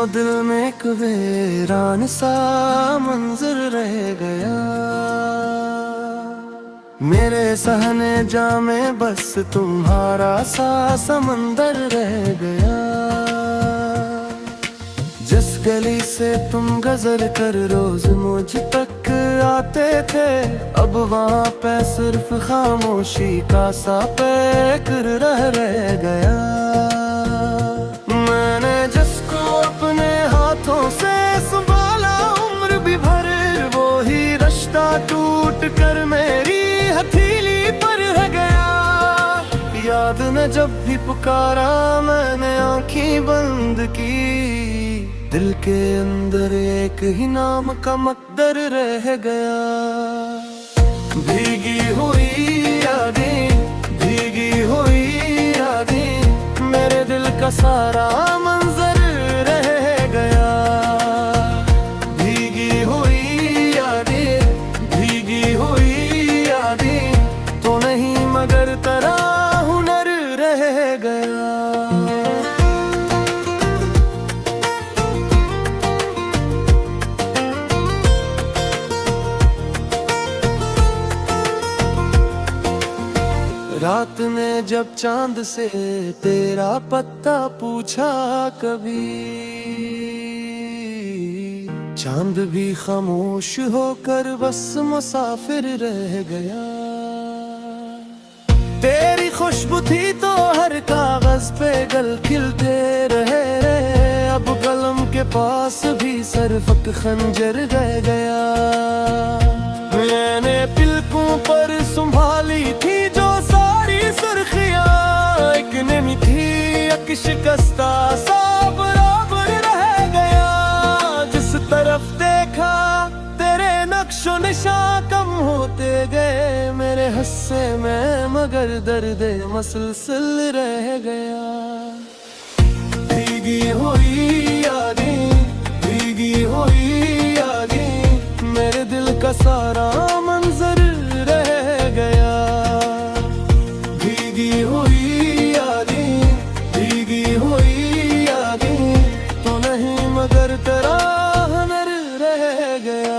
दिल में एक वीरान सा मंजर रह गया। मेरे सहने जामे बस तुम्हारा सा समंदर रह गया। जिस गली से तुम गजर कर रोज मुझ तक आते थे, अब वहाँ पे सिर्फ खामोशी का सा पैकर रह गया। मैंने जिसको अपने हाथों से संभाला उम्र भी भर, वो ही रिश्ता टूट कर मेरी हथेली पर रह गया। याद न जब भी पुकारा मैंने आंखें बंद की, दिल के अंदर एक ही नाम का मकदर रह गया। भीगी हुई यादें, भीगी हुई यादें, मेरे दिल का सारा मंजर रह गया। भीगी हुई यादें, भीगी हुई यादें, तो नहीं मगर तेरा हुनर रह गया। रात ने जब चांद से तेरा पत्ता पूछा कभी, चांद भी खामोश होकर बस मुसाफिर रह गया। तेरी खुशबू थी तो हर कागज पे गल खिलते रहे, अब कलम के पास भी सरफक खंजर रह गया। मैंने पिलकों पर संभाली थी जो शिकस्ता सा बराबर रह गया। जिस तरफ देखा तेरे नक्शो निशान कम होते गए, मेरे हिस्से में मगर दर्द मसलसल रह गया। भीगी हुई यादें, भीगी हुई यादें, मेरे दिल का सारा मंजर रह गया। भीगी हुई मगर तेरा हुनर रह गया।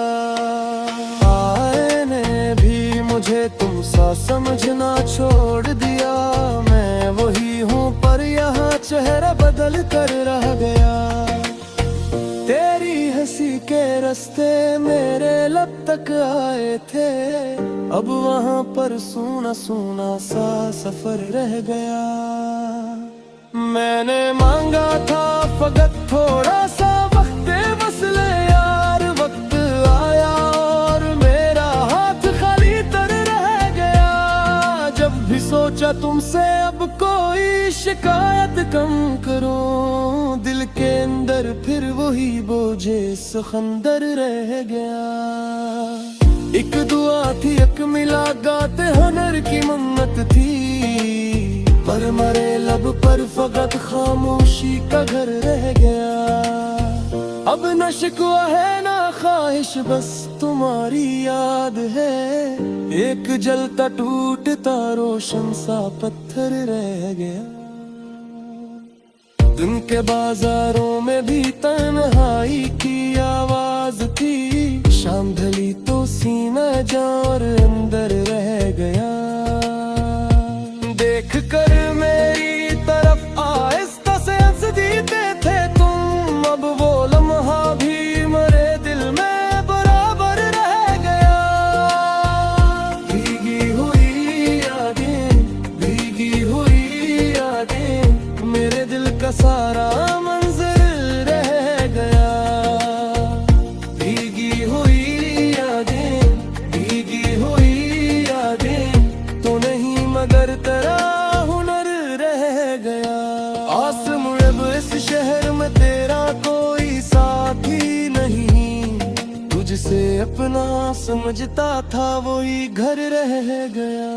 आईने भी मुझे तुम सा समझना छोड़ दिया, मैं वही हूँ पर यहाँ चेहरा बदल कर रह गया। तेरी हंसी के रास्ते मेरे लब तक आए थे, अब वहाँ पर सूना सूना सा सफर रह गया। मैंने मांगा था फकत थोड़ा सा वक्त वसले यार, वक्त आया और मेरा हाथ खाली तर रह गया। जब भी सोचा तुमसे अब कोई शिकायत कम करूं, दिल के अंदर फिर वही बोझे सुखंदर रह गया। एक दुआ थी एक मिला गाते हुनर की मन्नत थी, पर मरे लब पर फकत खामोशी का घर रह गया। अब न शिकवा है ना ख्वाहिश बस तुम्हारी याद है, एक जलता टूटता रोशन सा पत्थर रह गया। दिन के बाजारों में भी तन्हाई की आवाज थी, शाम ढली तो सीना जान अंदर रह गया। देख कर मेरी तरफ आहिस्ता से हंस देते थे तुम, अब वो लम्हा भी मरे दिल में बराबर रह गया। भीगी हुई यादें, भीगी हुई यादें, मेरे दिल का सारा मंजर रह गया। भीगी हुई यादें, भीगी हुई यादें, तो नहीं मगर तेरा आस मुझे इस शहर में तेरा कोई साथी नहीं, तुझसे अपना समझता था वही घर रह गया।